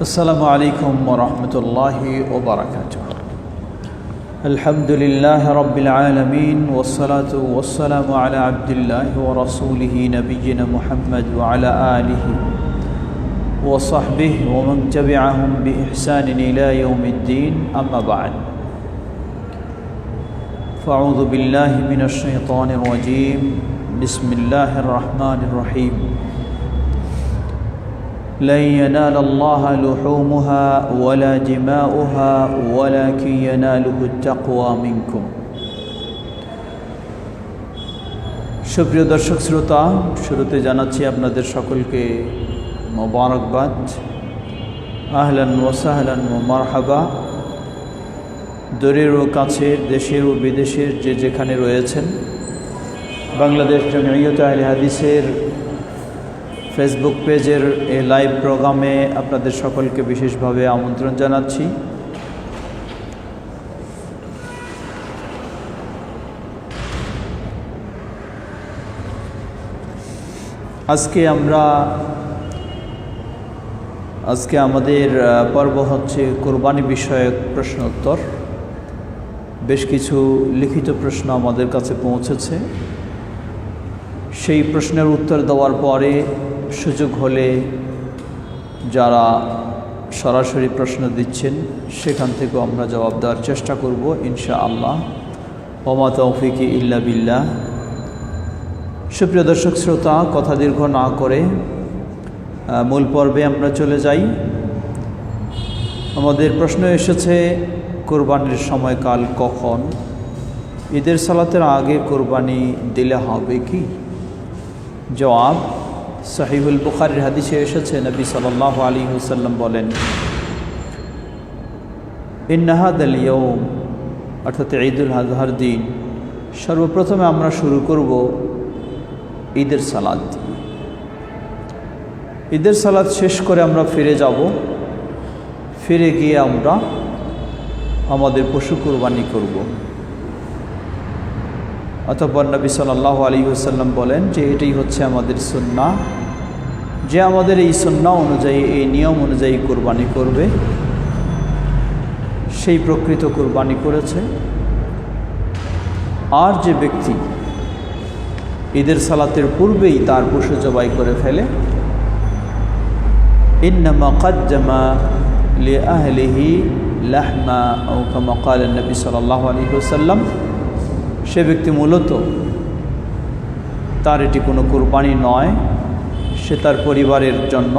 السلام عليكم ورحمة الله وبركاته. الحمد لله رب العالمين والصلاة والسلام على عبد الله ورسوله نبينا محمد وعلى آله وصحبه ومن تبعهم بإحسان إلى يوم الدين. أما بعد، فأعوذ بالله من الشيطان الرجيم. بسم الله الرحمن الرحيم. لن ينال الله لحومها ولا دماؤها ولكن يناله التقوى منكم. সুপ্রিয় দর্শক শ্রোতা, শুরুতে জানাচ্ছি আপনাদের সকলকে মোবারকবাদ। আহলান ওয়া সাহলান ওয়া মারহাবা। দূরের ও কাছের, দেশের ও বিদেশের যে যেখানে রয়েছেন, বাংলাদেশ জামিয়াত আহলে হাদিসের ফেসবুক পেজের এই লাইভ প্রোগ্রামে আপনাদের সকলকে বিশেষভাবে আমন্ত্রণ জানাচ্ছি। আজকে আমাদের পর্ব হচ্ছে কোরবানি বিষয়ক প্রশ্ন উত্তর। বেশ কিছু লিখিত প্রশ্ন আমাদের কাছে পৌঁছেছে। সেই প্রশ্নের উত্তর দেওয়ার পরে সুযোগ হলে যারা সরাসরি প্রশ্ন দিচ্ছেন সেখান থেকেও আমরা জবাব দেওয়ার চেষ্টা করব ইনশাআল্লাহ। ওমা তৌফিকি ইল্লা বিল্লাহ। সুপ্রিয় দর্শক শ্রোতা, কথা দীর্ঘ না করে মূল পর্বে আমরা চলে যাই। আমাদের প্রশ্ন এসেছে, কোরবানির সময়কাল কখন? ঈদের সালাতের আগে কোরবানি দিলে হবে কি? জবাব, সহিহুল বুখারীর হাদিসে এসেছে, নবী সাল্লাল্লাহু আলাইহি ওয়াসাল্লাম বলেন, ইন্না হাদাল ইয়াউম, অর্থাৎ ঈদুল আজহার দিন, সর্বপ্রথমে আমরা শুরু করব ঈদের সালাত। ঈদের সালাত শেষ করে আমরা ফিরে যাব। ফিরে গিয়ে আমরা আমাদের পশু কোরবানি করব। অতঃপর নবী সাল্লাল্লাহু আলাইহি ওয়াসাল্লাম বলেন যে এটাই হচ্ছে আমাদের সুন্নাহ, যে আমাদের এই সুন্নাহ অনুযায়ী, এই নিয়ম অনুযায়ী কোরবানি করবে সেই প্রকৃত কোরবানি করেছে। আর যে ব্যক্তি ঈদের সালাতের পূর্বেই তার পশু জবাই করে ফেলে, ইন্নামা কাদ্দামা লিআহলিহি লাহমা আও কামা ক্বালা নবী সাল্লাল্লাহু আলাইহি ওয়াসাল্লাম, সে ব্যক্তি মূলত তার এটি কোনো কোরবানি নয়, সে তার পরিবারের জন্য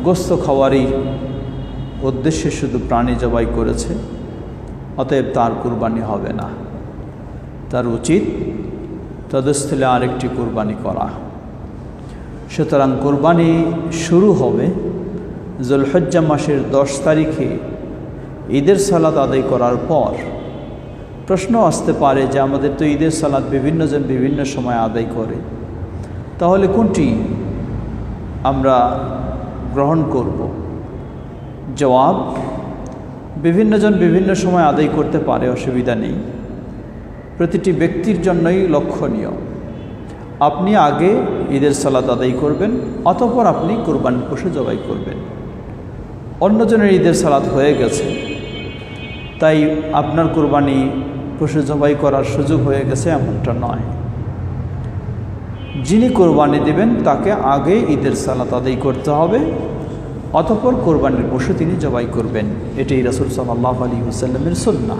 গোশত খাওয়ারই উদ্দেশ্যে শুধু প্রাণী জবাই করেছে। অতএব তার কোরবানি হবে না, তার উচিত তদস্থলে আরেকটি কোরবানি করা। সুতরাং কোরবানি শুরু হবে যুলহজ্জা মাসের 10 তারিখে ঈদের সালাত আদায় করার পর। প্রশ্ন আসতে পারে যে আমাদের তো ঈদের সালাত বিভিন্নজন বিভিন্ন সময় আদায় করে, তাহলে কোনটি আমরা গ্রহণ করব? জবাব, বিভিন্নজন বিভিন্ন সময় আদায় করতে পারে, অসুবিধা নেই। প্রতিটি ব্যক্তির জন্যই লক্ষণীয়, আপনি আগে ঈদের সালাত আদায় করবেন, অতঃপর আপনি কোরবানির পশু জবাই করবেন। অন্যজনের ঈদের সালাত হয়ে গেছে, তাই আপনার কোরবানি পশু জবাই করার সুযোগ হয়ে গেছে এমনটা নয়। যিনি কোরবানি দেবেন তাকে আগে ঈদের সালাত আদায় করতে হবে, অতঃপর কোরবানির পশু তিনি জবাই করবেন। এটাই রাসূল সাল্লাল্লাহু আলাইহি ওয়াসাল্লামের সুন্নাহ।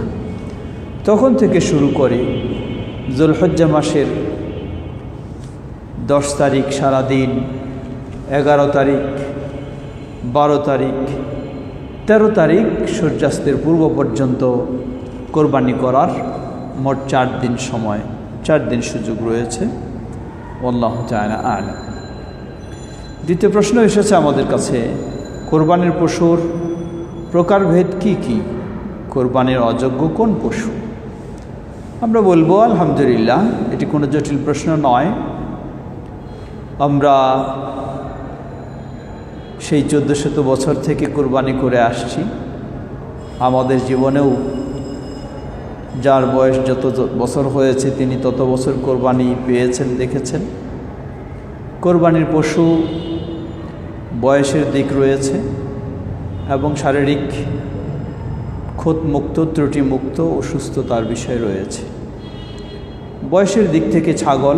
তখন থেকে শুরু করে যুলহজ্জা মাসের 10 তারিখ সারাদিন, 11 তারিখ, 12 তারিখ, 13 তারিখ সূর্যাস্তের পূর্ব পর্যন্ত কোরবানি করার মোট 4 দিন সময়, 4 দিন সুযোগ রয়েছে। আল্লাহু তাআলা আ'লাম। দ্বিতীয় প্রশ্ন এসেছে আমাদের কাছে, কোরবানির পশুর প্রকারভেদ কি কি? কোরবানির অযোগ্য কোন পশু? আমরা বলবো আলহামদুলিল্লাহ, এটি কোনো জটিল প্রশ্ন নয়। আমরা সেই 1400 বছর থেকে কোরবানি করে আসছি। আমাদের জীবনেও যার বয়স যত বছর হয়েছে তিনি তত বছর কোরবানি পেয়েছেন, দেখেছেন। কোরবানির পশু বয়সের দিক রয়েছে, এবং শারীরিক খুঁতমুক্ত, ত্রুটিমুক্ত ও সুস্থতার বিষয় রয়েছে। বয়সের দিক থেকে ছাগল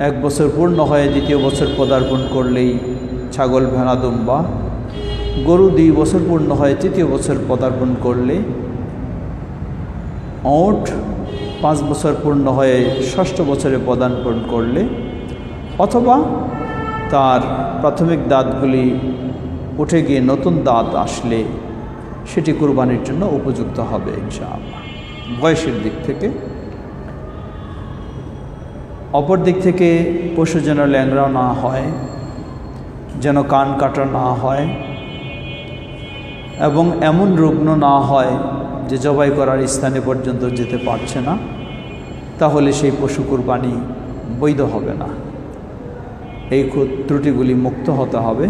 1 বছর পূর্ণ হয়ে 2য় বছর পদার্পণ করলেই ছাগল, ভেড়া, দুম্বা। গরু 2 বছর পূর্ণ হয়ে 3য় বছর পদার্পণ করলে ওট, 5 বছর পূর্ণ হয়ে 6ষ্ঠ বছরে পদার্পণ করলে, অথবা তার প্রাথমিক দাঁতগুলি উঠে গিয়ে নতুন দাঁত আসলে সেটি কুরবানির জন্য উপযুক্ত হবে ইনশাআল্লাহ, বয়সের দিক থেকে। অপর দিক থেকে পশু যেন ল্যাংড়া না হয়, যেন কান কাটা না হয় এবং এমন রুগ্ন না হয় যে জবাই করার স্থানে পর্যন্ত যেতে পারছে না, তাহলে সেই পশু কুরবানি বৈধ হবে না। এই ত্রুটিগুলি মুক্ত হতে হবে।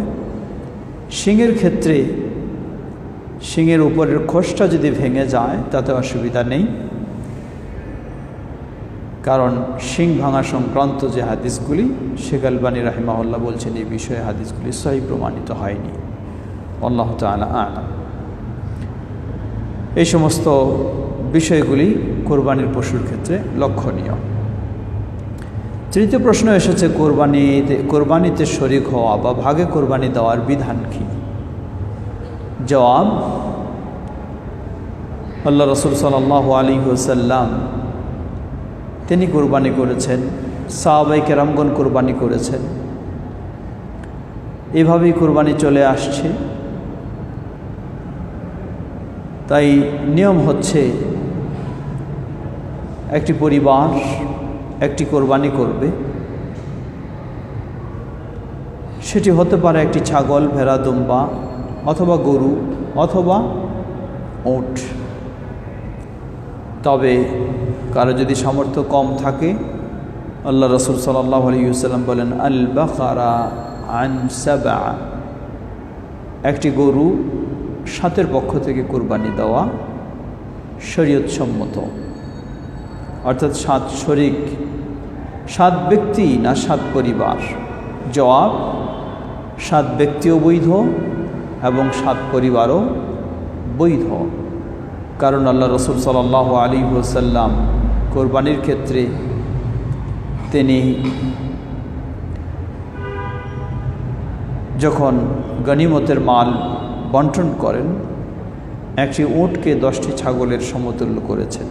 শিংয়ের ক্ষেত্রে শিংয়ের উপরের খোসটা যদি ভেঙে যায় তাতে অসুবিধা নেই, কারণ শিং ভাঙা সংক্রান্ত যে হাদিসগুলি, শেখ আলবানী রাহিমাহুল্লাহ বলছেন এই বিষয়ে হাদিসগুলি সহিহ প্রমাণিত হয়নি। আল্লাহু তাআলা আ'লাম। এই সমস্ত বিষয়গুলি কোরবানির ক্ষেত্রে লক্ষণীয়। তৃতীয় প্রশ্ন এসেছে, কোরবানিতে শরীক হওয়া বা ভাগে কোরবানি দেওয়ার বিধান কি? জবাব, আল্লাহ রাসূল সাল্লাল্লাহু আলাইহি ওয়াসাল্লাম তিনি কোরবানি করেছেন, সাহাবায়ে কেরামগণ কোরবানি করেছেন, এভাবেই কোরবানি চলে আসছে। তাই নিয়ম হচ্ছে একটি পরিবার একটি কোরবানি করবে, সেটি হতে পারে একটি ছাগল, ভেড়া, দুম্বা অথবা গরু অথবা উট। তবে কারো যদি সামর্থ্য কম থাকে, আল্লাহ রাসূল সাল্লাল্লাহু আলাইহি ওয়াসাল্লাম বলেন, আল বাকারা আন সাবআ, একটি গরু 7 পক্ষ থেকে কোরবানি দেওয়া শরীয়ত সম্মত। অর্থাৎ 7 শরীক, 7 ব্যক্তি না 7 পরিবার? জবাব, 7 ব্যক্তিও বৈধ এবং 7 পরিবারও বৈধ। কারণ আল্লাহ রাসূল সাল্লাল্লাহু আলাইহি ওয়াসাল্লাম কোরবানির ক্ষেত্রে তিনি যখন গনিমতের মাল বন্টন করেন, একটি উটকে 10টি ছাগলের সমতুল্য করেছেন।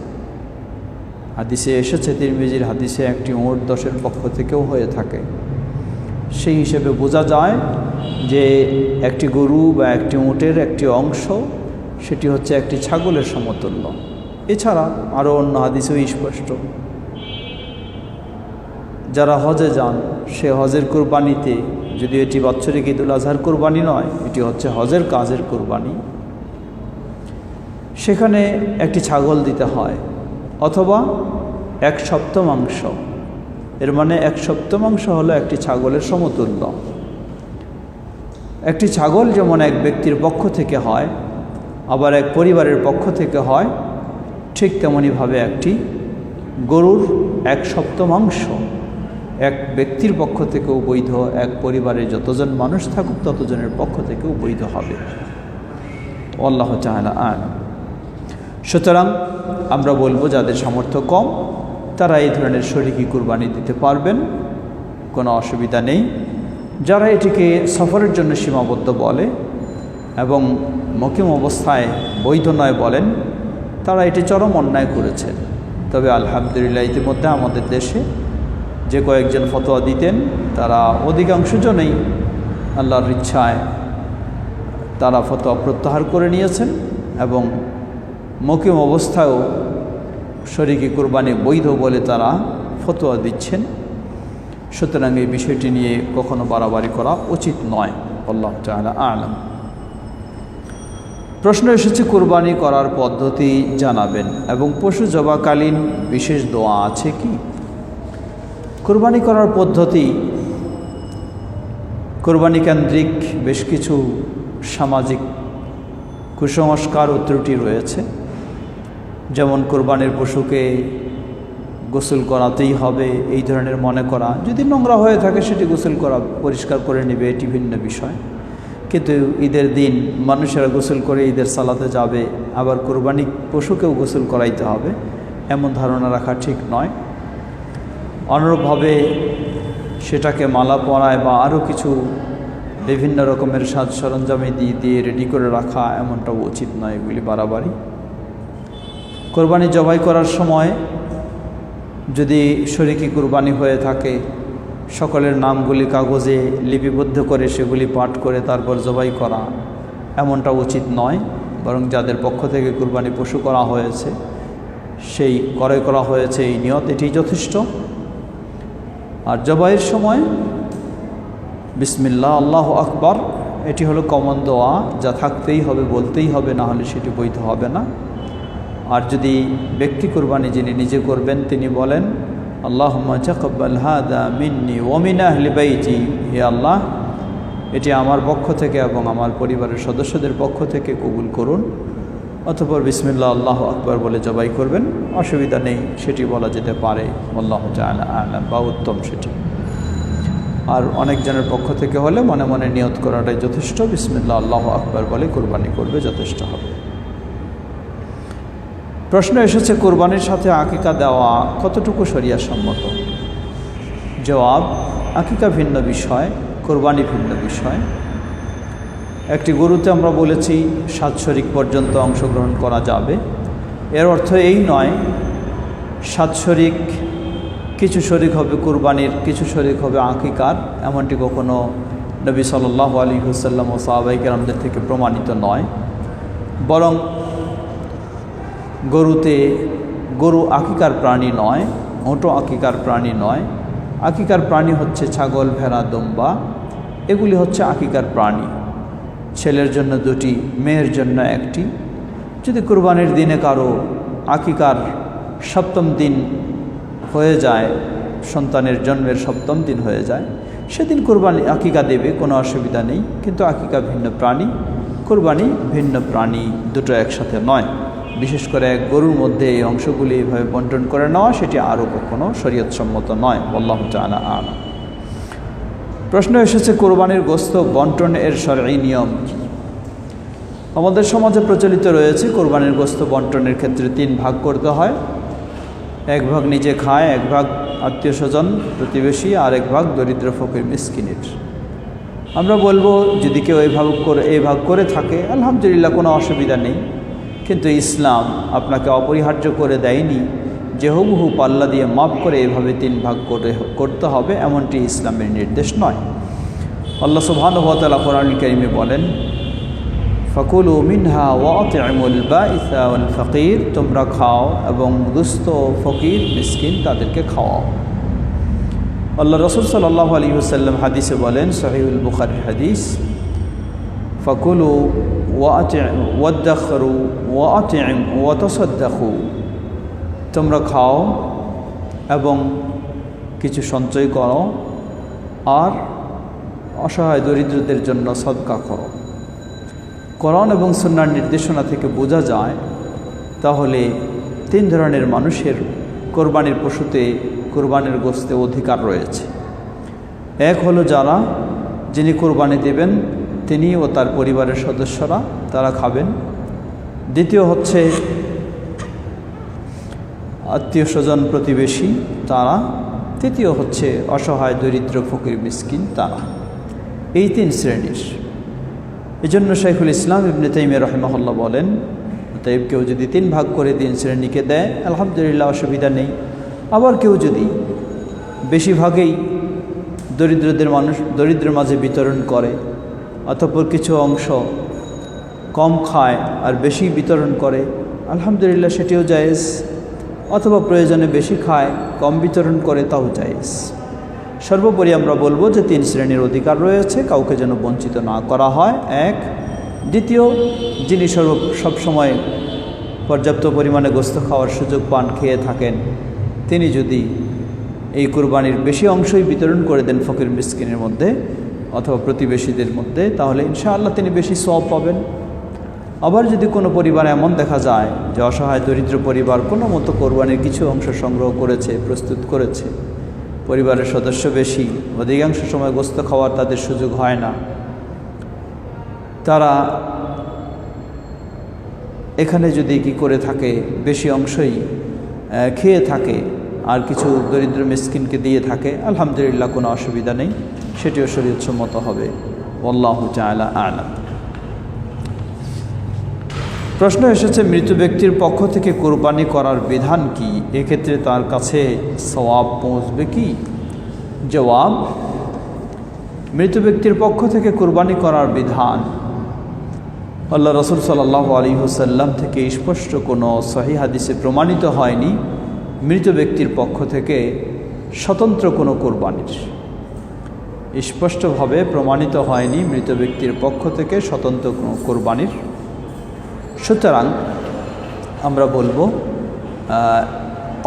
হাদিসে এসেছে, তিরমিজির হাদিসে, একটি উট 10-এর পক্ষ থেকেও হয়ে থাকে। সেই হিসেবে বোঝা যায় যে একটি গরু বা একটি উটের একটি অংশ সেটি হচ্ছে একটি ছাগলের সমতুল্য। এছাড়া আরও অন্য হাদিসেও স্পষ্ট, যারা হজে যান সে হজের কোরবানিতে, যদিও এটি বাৎসরিক ঈদুল আজহার কোরবানি নয়, এটি হচ্ছে হজের কাজের কোরবানি, সেখানে একটি ছাগল দিতে হয় অথবা 1/7 এর মানে 1/7 হলো একটি ছাগলের সমতুল্য। একটি ছাগল যেমন এক ব্যক্তির পক্ষ থেকে হয়, আবার এক পরিবারের পক্ষ থেকে হয়, ঠিক তেমনইভাবে একটি গরুর 1/7 এক ব্যক্তির পক্ষ থেকেও বৈধ, এক পরিবারে যতজন মানুষ থাকুক ততজনের পক্ষ থেকেও বৈধ হবে। আল্লাহু তাআলা আ'লাম। সুতরাং আমরা বলবো, যাদের সামর্থ্য কম তারা এই ধরনের শরীকি কুরবানি দিতে পারবেন, কোনো অসুবিধা নেই। যারা এটিকে সফরের জন্য সীমাবদ্ধ বলে এবং মুকিম অবস্থায় বৈধ নয় বলেন, তারা এটি চরম অন্যায় করেছেন। তবে আলহামদুলিল্লাহ ইতিমধ্যে আমাদের দেশে যে কয়েকজন ফতোয়া দিতেন, তারা অধিকাংশ জনেই আল্লাহর ইচ্ছায় তারা ফতোয়া প্রত্যাহার করে নিয়েছেন এবং মুকিম অবস্থায়ও শরীকি কুরবানি বৈধ বলে তারা ফতোয়া দিচ্ছেন। সুতরাং এই বিষয়টি নিয়ে কখনো বাড়াবাড়ি করা উচিত নয়। আল্লাহু তাআলা আ'লাম। প্রশ্ন এসেছে, কুরবানি করার পদ্ধতি জানাবেন এবং পশু জবাকালীন বিশেষ দোয়া আছে কি? কুরবানি করার পদ্ধতি, কুরবানি কেন্দ্রিক বেশ কিছু সামাজিক কুসংস্কার ও ত্রুটি রয়েছে। যেমন কোরবানির পশুকে গোসল করাতেই হবে, এই ধরনের মনে করা। যদি নোংরা হয়ে থাকে সেটি গোসল করা, পরিষ্কার করে নেবে, এটি ভিন্ন বিষয়। কিন্তু ঈদের দিন মানুষেরা গোসল করে ঈদের সালাতে যাবে, আবার কোরবানি পশুকেও গোসল করাইতে হবে, এমন ধারণা রাখা ঠিক নয়। অনুরূপভাবে সেটাকে মালা পরায় বা আরও কিছু বিভিন্ন রকমের সাজ সরঞ্জামে দিয়ে রেডি করে রাখা, এমনটাও উচিত নয়, এগুলি বাড়াবাড়ি। কোরবানি জবাই করার সময় যদি শরীকি কোরবানি হয়ে থাকে, সকলের নামগুলি কাগজে লিপিবদ্ধ করে সেগুলি পাঠ করে তারপর জবাই করা, এমনটা উচিত নয়। বরং যাদের পক্ষ থেকে কোরবানি পশু করা হয়েছে, সেই ক্রয় করা হয়েছে এই নিয়ত, এটি যথেষ্ট। আর জবাইয়ের সময় বিসমিল্লাহ আল্লাহু আকবার, এটি হলো কমন দোয়া, যা থাকতেই হবে, বলতেই হবে, না হলে সেটি বৈধ হবে না। আর যদি ব্যক্তি কোরবানি যিনি নিজে করবেন তিনি বলেন আল্লাহুম্মা তাকাব্বাল হাদা মিন্নি ওয়া মিন আহলি বাইতি, হে আল্লাহ এটি আমার পক্ষ থেকে এবং আমার পরিবারের সদস্যদের পক্ষ থেকে কবুল করুন। অতঃপর বিসমিল্লাহ আল্লাহু আকবার বলে জবাই করবেন, অসুবিধা নেই, সেটি বলা যেতে পারে, আল্লাহু তাআলা আ'লাম, বা উত্তম সেটি। আর অনেকজনের পক্ষ থেকে হলে মনে মনে নিয়ত করাটাই যথেষ্ট, বিসমিল্লাহ আল্লাহু আকবার বলে কোরবানি করবে, যথেষ্ট হবে। প্রশ্ন এসেছে কোরবানির সাথে আকিকা দেওয়া কতটুকু শরিয়া সম্মত? জবাব, আকিকা ভিন্ন বিষয়, কোরবানি ভিন্ন বিষয়। একটি গরুতে আমরা বলেছি 7 শরিক পর্যন্ত অংশগ্রহণ করা যাবে। এর অর্থ এই নয় 7 শরিক, কিছু শরিক হবে কোরবানির, কিছু শরিক হবে আকিকার, এমনটি কখনো নবী সাল্লাল্লাহু আলাইহি ওয়াসাল্লাম ও সাহাবায়ে কেরামদের থেকে প্রমাণিত নয়। বরং গরু আকিকার প্রাণী নয়, ওটও আকিকার প্রাণী নয়। আকিকার প্রাণী হচ্ছে ছাগল, ভেড়া, দুম্বা, এগুলি হচ্ছে আকিকার প্রাণী। ছেলের জন্য 2টি, মেয়ের জন্য 1টি। যদি কোরবানির দিনে কারো আকিকার 7ম দিন হয়ে যায়, সন্তানের জন্মের 7ম দিন হয়ে যায়, সেদিন কোরবানি আকিকা দেবে, কোনো অসুবিধা নেই। কিন্তু আকিকা ভিন্ন প্রাণী, কোরবানি ভিন্ন প্রাণী, দুটো একসাথে নয়। বিশেষ করে এক গরুর মধ্যে এই অংশগুলি এইভাবে বন্টন করে নেওয়া, সেটি আরও কখনো শরীয়তসম্মত নয়। আল্লাহু তাআলা আ'লাম। প্রশ্ন এসেছে কোরবানির গোশত বন্টনের শরঈ নিয়ম কি? আমাদের সমাজে প্রচলিত রয়েছে কোরবানির গোশত বন্টনের ক্ষেত্রে 3 ভাগ করতে হয়। 1 ভাগ নিজে খায়, 1 ভাগ আত্মীয় স্বজন প্রতিবেশী, আর 1 ভাগ দরিদ্র ফকির মিসকিনের। আমরা বলবো যদি কেউ এই ভাগ করে থাকে আলহামদুলিল্লাহ, কোনো অসুবিধা নেই। কিন্তু ইসলাম আপনাকে অপরিহার্য করে দেয়নি যে হুবহু পাল্লা দিয়ে মাপ করে এভাবে 3 ভাগ করতে হবে, এমনটি ইসলামের নির্দেশ নয়। আল্লাহ সুবহানাহু ওয়া তাআলা কোরআনুল কারীমে বলেন ফাকুলু মিনহা ওয়া আতি'মুল বাঈসা ওয়াল ফাকির, তোমরা খাও এবং দুস্থ, ফকির, মিসকিন তাদেরকে খাওয়াও। আল্লাহ রাসূল সাল্লাল্লাহু আলাইহি ওয়াসাল্লাম হাদিসে বলেন, সহিহুল বুখারীর হাদিস, ফাকুলু ওয়াদ্দাখরু ওয়াতি'ম ওয়াতাসাদ্দাকু, তোমরা খাও এবং কিছু সঞ্চয় করো আর অসহায় দরিদ্রদের জন্য সদকা করো। কোরআন এবং সুন্নাহর নির্দেশনা থেকে বোঝা যায় তাহলে 3 ধরনের মানুষের কোরবানির পশুতে, কোরবানির গোশতে অধিকার রয়েছে। এক হলো যিনি কোরবানি দেবেন তিনি ও তার পরিবারের সদস্যরা, তারা খাবেন। দ্বিতীয় হচ্ছে আত্মীয় স্বজন প্রতিবেশী, তারা। তৃতীয় হচ্ছে অসহায় দরিদ্র ফকির মিসকিন, তারা। এই 3 শ্রেণীর। এজন্য শাইখুল ইসলাম ইবনে তাইমিয়া রাহিমাহুল্লাহ বলেন, অতএব কেউ যদি 3 ভাগ করে 3 শ্রেণীকে দেয় আলহামদুলিল্লাহ, অসুবিধা নেই। আবার কেউ যদি বেশিরভাগেই দরিদ্রের মাঝে বিতরণ করে, অতঃপর কিছু অংশ কম খায় আর বেশি বিতরণ করে, আলহামদুলিল্লাহ সেটিও জায়েজ। অথবা প্রয়োজনে বেশি খায়, কম বিতরণ করে, তাও জায়েজ। সর্বোপরি আমরা বলবো যে 3 শ্রেণীর অধিকার রয়েছে, কাউকে যেন বঞ্চিত না করা হয়, 1। দ্বিতীয়, যিনি সবসময় পর্যাপ্ত পরিমাণে গোশত খাওয়ার সুযোগ পান, খেয়ে থাকেন, তিনি যদি এই কুরবানির বেশি অংশই বিতরণ করে দেন ফকির মিসকিনের মধ্যে অথবা প্রতিবেশীদের মধ্যে, তাহলে ইনশাআল্লাহ তিনি বেশি সওয়াব পাবেন। আবার যদি কোনো পরিবার এমন দেখা যায় যে অসহায় দরিদ্র পরিবার কোনো মতো কোরবানির কিছু অংশ সংগ্রহ করেছে, প্রস্তুত করেছে, পরিবারের সদস্য বেশি, অধিকাংশ সময় গোশত খাওয়ার তাদের সুযোগ হয় না, তারা এখানে যদি কি করে থাকে, বেশি অংশই খেয়ে থাকে আর কিছু দরিদ্র মিসকিনকে দিয়ে থাকে, আলহামদুলিল্লাহ, কোনো অসুবিধা নেই, সেটিও শরীয়তসম্মত হবে। আল্লাহু তাআলা আ'লাম। প্রশ্ন এসেছে, মৃত ব্যক্তির পক্ষ থেকে কোরবানি করার বিধান কি? এক্ষেত্রে তার কাছে সওয়াব পৌঁছবে কি? জবাব, মৃত ব্যক্তির পক্ষ থেকে কোরবানি করার বিধান আল্লাহ রাসূল সাল্লাল্লাহু আলাইহি ওয়াসাল্লাম থেকে স্পষ্ট কোনো সহিহ হাদিসে প্রমাণিত হয়নি মৃত ব্যক্তির পক্ষ থেকে স্বতন্ত্র কোনো কোরবানির। স্পষ্টভাবে প্রমাণিত হয়নি মৃত ব্যক্তির পক্ষ থেকে স্বতন্ত্র কোনো কোরবানির। সুতরাং আমরা বলবো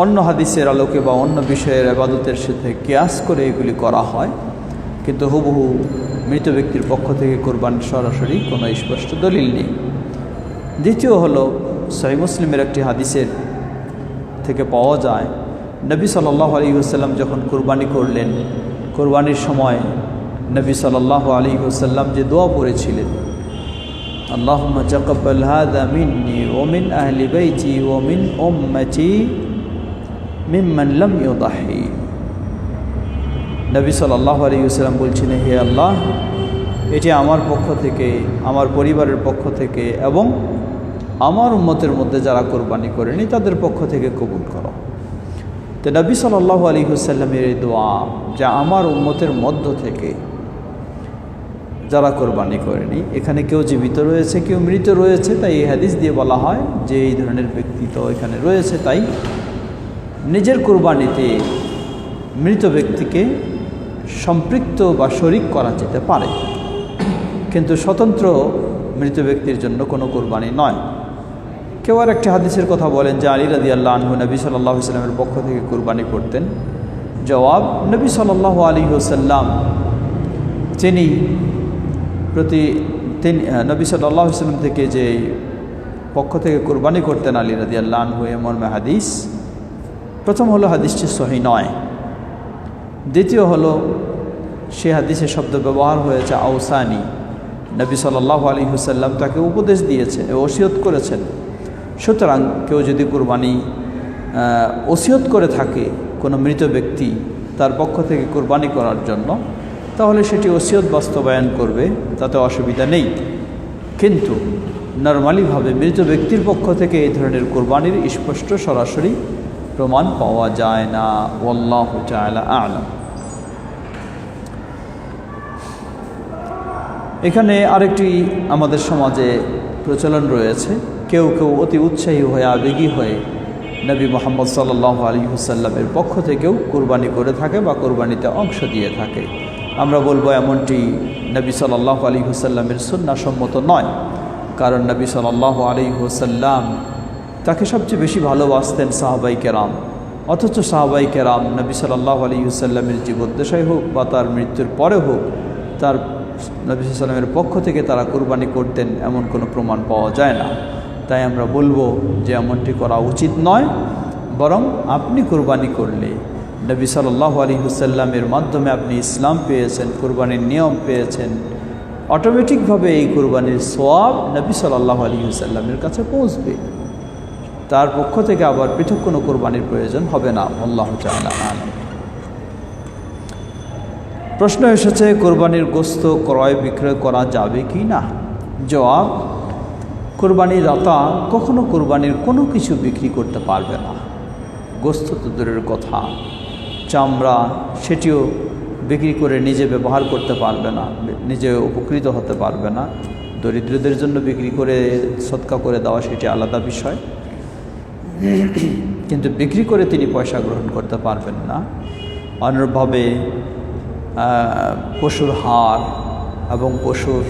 অন্য হাদিসের আলোকে বা অন্য বিষয়ের ইবাদতের সাথে কিয়াস করে এগুলি করা হয়, কিন্তু হুবহু মৃত ব্যক্তির পক্ষ থেকে কোরবানির সরাসরি কোনো স্পষ্ট দলিল নেই। দ্বিতীয় হলো, সহিহ মুসলিমের একটি হাদিসের থেকে পাওয়া যায়, নবী সাল্লাল্লাহু আলাইহি ওয়াসাল্লাম যখন কোরবানি করলেন, কোরবানির সময় নবী সাল্লাল্লাহু আলাইহি ওয়াসাল্লাম যে দোয়া পড়েছিলেন, আল্লাহুম্মা তাকাব্বাল হাযা মিন্নি ওয়া মিন আহলি বাইতি ওয়া মিন উম্মতি মিম্মান লাম ইউদাহি। নবী সাল্লাল্লাহু আলাইহি ওয়াসাল্লাম বলছিলেন, হে আল্লাহ, এটি আমার পক্ষ থেকে, আমার পরিবারের পক্ষ থেকে এবং আমার উম্মতের মধ্যে যারা কোরবানি করেনি তাদের পক্ষ থেকে কবুল করো। তো নবী সাল্লাল্লাহু আলাইহি ওয়াসাল্লামের এই দোয়া, যা আমার উম্মতের মধ্য থেকে যারা কোরবানি করেনি, এখানে কেউ জীবিত রয়েছে, কেউ মৃত রয়েছে, তাই এই হাদিস দিয়ে বলা হয় যে এই ধরনের ব্যক্তি তো এখানে রয়েছে, তাই নিজের কোরবানিতে মৃত ব্যক্তিকে সম্পৃক্ত বা শরিক করা যেতে পারে, কিন্তু স্বতন্ত্র মৃত ব্যক্তির জন্য কোনো কোরবানি নয়। কেউ আর একটি হাদিসের কথা বলেন যে আলী রাদিয়াল্লাহু আনহু নবী সাল্লাল্লাহু আলাইহি ওয়াসাল্লামের পক্ষ থেকে কোরবানি করতেন। জবাব, নবী সাল্লাল্লাহু আলাইহি ওয়াসাল্লাম তিনি নবী সাল্লাল্লাহু আলাইহি ওয়াসাল্লাম থেকে যে পক্ষ থেকে কোরবানি করতেন আলী রাদিয়াল্লাহু আনহু, এ মর্মে হাদিস। প্রথম হলো হাদিসটি সহিহ নয়। দ্বিতীয় হলো সে হাদিসে শব্দ ব্যবহার হয়েছে আউসানি। নবী সাল্লাল্লাহু আলাইহি ওয়াসাল্লাম তাকে উপদেশ দিয়েছে, ওসিয়ত করেছেন। সুতরাং কেউ যদি কোরবানি ওসিয়ত করে থাকে কোনো মৃত ব্যক্তি তার পক্ষ থেকে কোরবানি করার জন্য, তাহলে সেটি ওসিয়ত বাস্তবায়ন করবে, তাতে অসুবিধা নেই। কিন্তু নরমালিভাবে মৃত ব্যক্তির পক্ষ থেকে এই ধরনের কোরবানির স্পষ্ট সরাসরি প্রমাণ পাওয়া যায় না। আল্লাহু তাআলা আ'লাম। এখানে আরেকটি আমাদের সমাজে প্রচলন রয়েছে, কেউ কেউ অতি উৎসাহী হয়ে, আবেগী হয়ে নবী মুহাম্মদ সাল্লাল্লাহু আলাইহি ওয়াসাল্লামের পক্ষ থেকেও কোরবানি করে থাকে বা কোরবানিতে অংশ দিয়ে থাকে। আমরা বলবো এমনটি নবী সাল্লাল্লাহু আলাইহি ওয়াসাল্লামের সুন্নাহসম্মত নয়, কারণ নবী সাল্লাল্লাহু আলাইহি ওয়াসাল্লাম তাকে সবচেয়ে বেশি ভালোবাসতেন সাহাবাই কেরাম, অথচ সাহাবাই কেরাম নবী সাল্লাল্লাহু আলাইহি ওয়াসাল্লামের জীবদ্দশায় হোক বা তার মৃত্যুর পরে হোক, তার নবী সাল্লাল্লাহু আলাইহি ওয়াসাল্লামের পক্ষ থেকে তারা কোরবানি করতেন এমন কোনো প্রমাণ পাওয়া যায় না। তাই আমরা বলবো যে এমনটি করা উচিত নয়, বরং আপনি কোরবানি করলে নবী সাল্লাল্লাহু আলাইহি ওয়াসাল্লামের মাধ্যমে আপনি ইসলাম পেয়েছেন, কোরবানির নিয়ম পেয়েছেন, অটোমেটিকভাবে এই কোরবানির সওয়াব নবী সাল্লাল্লাহু আলাইহি ওয়াসাল্লামের কাছে পৌঁছবে। তার পক্ষ থেকে আবার পৃথক কোনো কোরবানির প্রয়োজন হবে না। আল্লাহু তাআলা আ'লাম। প্রশ্ন এসেছে, কোরবানির গোশত ক্রয় বিক্রয় করা যাবে কি না? জবাব, কোরবানির দাতা কখনো কোরবানির কোনো কিছু বিক্রি করতে পারবে না। গোশত তো দূরের কথা, চামড়া সেটিও বিক্রি করে নিজে ব্যবহার করতে পারবে না, নিজে উপকৃত হতে পারবে না। দরিদ্রদের জন্য বিক্রি করে সদকা করে দেওয়া সেটি আলাদা বিষয়, কিন্তু বিক্রি করে তিনি পয়সা গ্রহণ করতে পারবেন না। অনুরূপভাবে পশুর হাড় এবং পশুর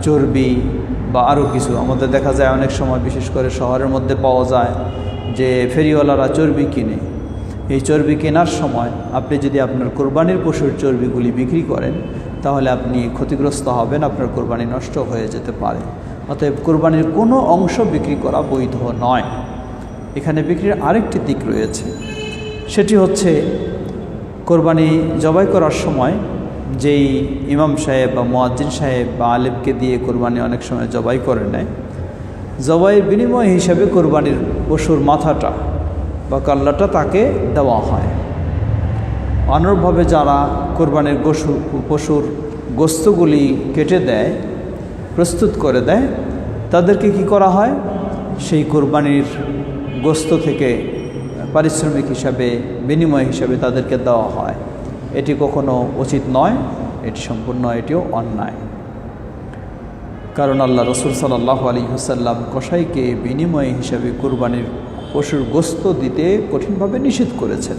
চর্বি বা আরও কিছু আমাদের দেখা যায় অনেক সময়, বিশেষ করে শহরের মধ্যে পাওয়া যায় যে ফেরিওয়ালারা চর্বি কিনে। এই চর্বি কেনার সময় আপনি যদি আপনার কোরবানির পশুর চর্বিগুলি বিক্রি করেন, তাহলে আপনি ক্ষতিগ্রস্ত হবেন, আপনার কোরবানি নষ্ট হয়ে যেতে পারে। অতএব কোরবানির কোনো অংশ বিক্রি করা বৈধ নয়। এখানে বিক্রির আরেকটি দিক রয়েছে, সেটি হচ্ছে কোরবানি জবাই করার সময় যেই ইমাম সাহেব বা মুয়াজ্জিন সাহেব বা আলেমকে দিয়ে কোরবানি অনেক সময় জবাই করে নেয়, জবাইয়ের বিনিময় হিসাবে কোরবানির পশুর মাথাটা বা কাল্লাটা তাকে দেওয়া হয়। অনুরূপভাবে যারা কোরবানির পশুর গোস্তগুলি কেটে দেয়, প্রস্তুত করে দেয়, তাদেরকে কি করা হয়, সেই কোরবানির গোস্ত থেকে পারিশ্রমিক হিসাবে, বিনিময় হিসাবে তাদেরকে দেওয়া হয়। এটি কখনো উচিত নয়, এটি সম্পূর্ণ এটিও অন্যায়। কারণ আল্লাহ রসুল সাল্লাল্লাহু আলাইহি ওয়াসাল্লাম কসাইকে বিনিময় হিসাবে কোরবানির পশুর গোস্ত দিতে কঠিনভাবে নিষেধ করেছেন।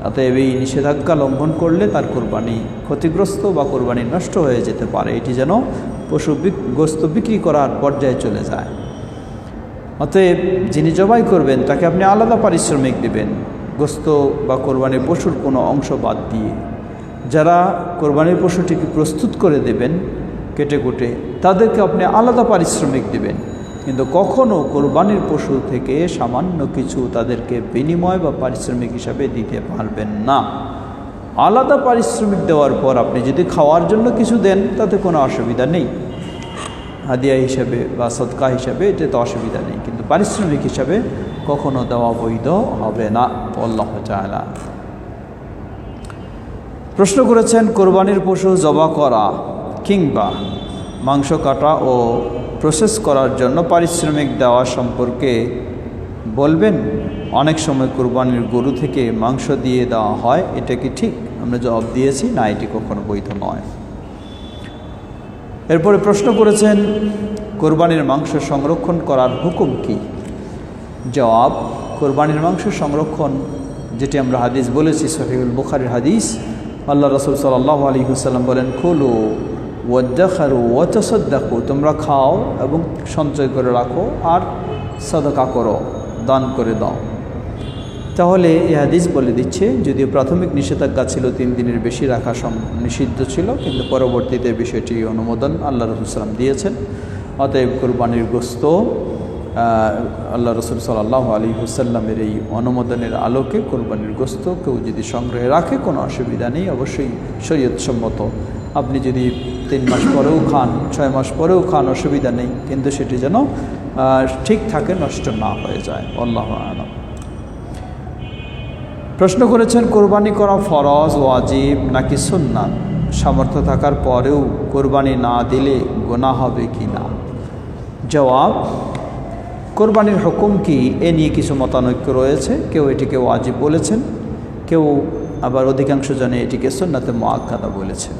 অতএব এই নিষেধাজ্ঞা লঙ্ঘন করলে তার কোরবানি ক্ষতিগ্রস্ত বা কোরবানি নষ্ট হয়ে যেতে পারে, এটি যেন পশু গোস্ত বিক্রি করার পর্যায়ে চলে যায়। অতএব যিনি জবাই করবেন তাকে আপনি আলাদা পারিশ্রমিক দেবেন, গোস্ত বা কোরবানির পশুর কোনো অংশ বাদ দিয়ে। যারা কোরবানির পশুটিকে প্রস্তুত করে দেবেন কেটে কুটে, তাদেরকে আপনি আলাদা পারিশ্রমিক দেবেন, কিন্তু কখনও কোরবানির পশু থেকে সামান্য কিছু তাদেরকে বিনিময় বা পারিশ্রমিক হিসাবে দিতে পারবেন না। আলাদা পারিশ্রমিক দেওয়ার পর আপনি যদি খাওয়ার জন্য কিছু দেন তাতে কোনো অসুবিধা নেই, হাদিয়া হিসাবে বা সদকা হিসাবে এতে তো অসুবিধা নেই, কিন্তু পারিশ্রমিক হিসাবে কখনো দেওয়া বৈধ হবে না। আল্লাহ তাআলা প্রশ্ন করেছেন, কোরবানির পশু জবা করা কিংবা মাংস কাটা ও প্রসেস করার জন্য পারিশ্রমিক দেওয়া সম্পর্কে বলবেন। অনেক সময় কোরবানির গরু থেকে মাংস দিয়ে দেওয়া হয়, এটা কি ঠিক? আমরা জবাব দিয়েছি, না, এটি কখনো বৈধ নয়। এরপরে প্রশ্ন করেছেন, কোরবানির মাংস সংরক্ষণ করার হুকুম কি? জবাব, কোরবানির মাংস সংরক্ষণ, যেটি আমরা হাদিস বলেছি, সহিহুল বুখারীর হাদিস, আল্লাহ রাসূল সাল্লাল্লাহু আলাইহি ওয়াসাল্লাম বলেন, কুলু ওয়াদ্দাখারু ওয়াতাসাদ্দাকু, তোমরা খাও এবং সঞ্চয় করে রাখো আর সাদাকা করো, দান করে দাও। তাহলে এই হাদিস বলে দিচ্ছে, যদিও প্রাথমিক নিষেধাজ্ঞা ছিল 3 দিনের বেশি রাখা নিষিদ্ধ ছিল, কিন্তু পরবর্তীতে বিষয়টি অনুমোদন আল্লাহ রাসূল সাল্লাম দিয়েছেন। অতএব কোরবানির গোস্ত আল্লাহ রাসূল সাল্লাল্লাহু আলাইহি ওয়াসাল্লামের এই অনুমোদনের আলোকে কোরবানির গোস্ত কেউ যদি সংগ্রহে রাখে কোনো অসুবিধা নেই, অবশ্যই শরীয়তসম্মত। আপনি যদি 3 মাস পরেও খান, 6 মাস পরেও খান, অসুবিধা নেই, কিন্তু সেটি যেন ঠিক থাকে, নষ্ট না হয়ে যায়। আল্লাহু আ'লাম। প্রশ্ন করেছেন, কোরবানি করা ফরজ, ওয়াজিব নাকি সুন্নাত? সামর্থ্য থাকার পরেও কোরবানি না দিলে গুনাহ হবে কি না? জবাব, কোরবানির হুকুম কি এ নিয়ে কিছু মতানৈক্য রয়েছে। কেউ এটিকে ওয়াজিব বলেছেন, কেউ আবার অধিকাংশ জনে এটিকে সুন্নাতে মুআক্কাদা বলেছেন।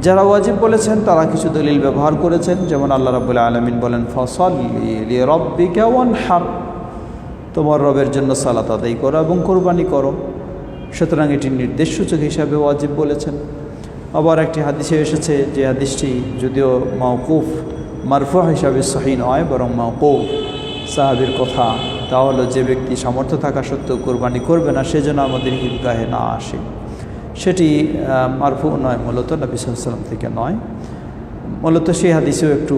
যারা ওয়াজিব বলেছেন তারা কিছু দলিল ব্যবহার করেছেন, যেমন আল্লাহ রাব্বুল আলামিন বলেন, ফাসাল্লি লিরাব্বিকা ওয়ানহার, তোমার রবের জন্য সালাত আদায় করো এবং কোরবানি করো। সুতরাং এটি নির্দেশসূচক হিসাবে ওয়াজিব বলেছেন। আবার একটি হাদিসে এসেছে, যে হাদিসটি যদিও মাওকুফ, মারফু হিসাবে সহিহ নয়, বরং মাওকুফ, সাহাবীর কথা। তা হলো, যে ব্যক্তি সামর্থ্য থাকা সত্ত্বেও কোরবানি করবে না, সেজন্য আমাদের ঈদগাহে না আসে। সেটি মারফু নয়, মূলত নবী সাল্লাল্লাহু আলাইহি ওয়াসাল্লাম থেকে নয়। মূলত সেই হাদিসেও একটু